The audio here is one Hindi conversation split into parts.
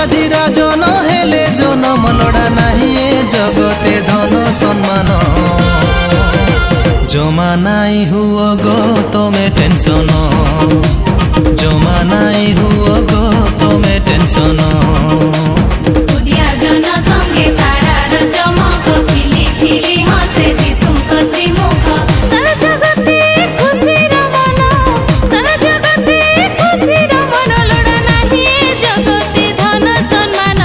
राजाधिराज न हेले जनम लोड़ा नाही ए जगते धन सम्मान जमा नाई हुओ गो तमे टेंशन जमा नाई हुओ गो तमे टेंशन जन संगे तारार चमक खिली खिली हसे जिसुंक श्रीमुख सारा जगते खुशीर मन सारा जगते खुशीर मन लोड़ा नाही जगते धन सम्मान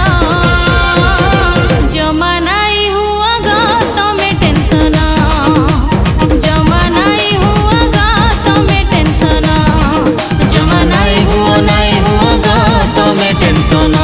जमा नाई हुआ गा तमे टेंशन जमा नाई हुआ गा तमे टेंशन जमा नाई हुआ गा तमे टेंशन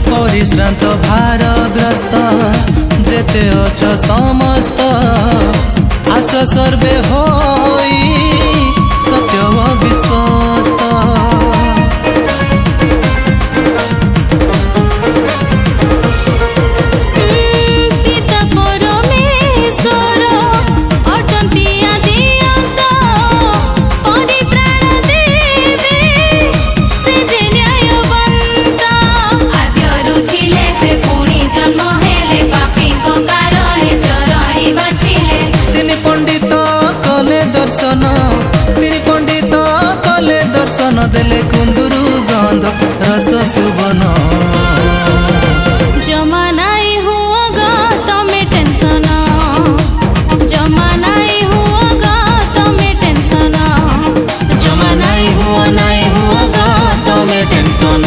परिश्रांत भारग्रस्त जेते अछ समस्त आस सर्वे होई सत्य व विश्वस्त पिता परमेश्वर अटंती आदिअंत परित्राण देवे से जे न्यायवंत आद्यरु थिले से पुणी जन्म हेले पापी को कारणे चरणी बाछिले तिनि पंडित कले दर्शन तिनि पंडित कले दर्शन देले कुंदुरु गंध रस सुबन जमा नाई हुआ गा तमे टेंशन जमा नाई हुआ गा तमे टेंशन जमा नाई हुआ गा तमे टेंशन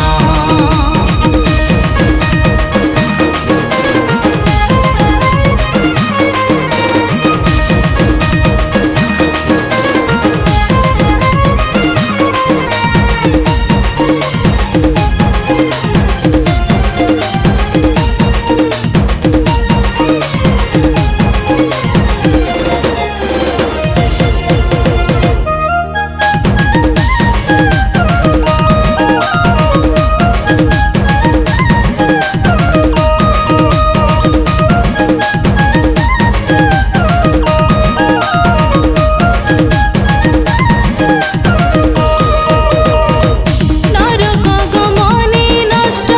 नरक गमनी नष्ट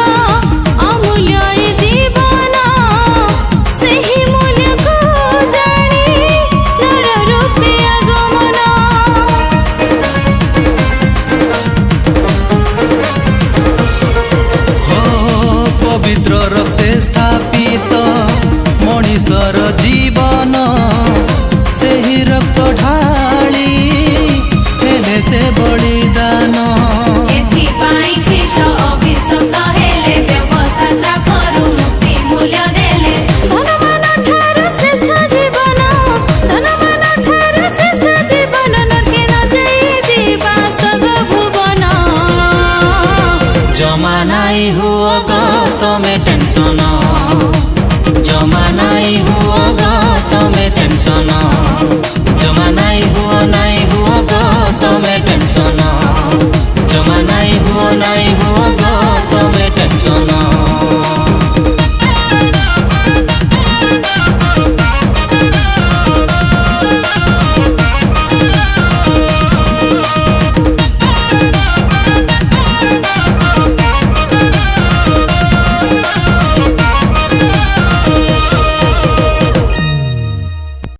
अमूल्य ए जीवन सेही मूल्य को जानी नर रूपे आगमन हो पवित्र रक्ते स्थापित मनीषर जीवन से ही रक्त ढाली हेले से बड़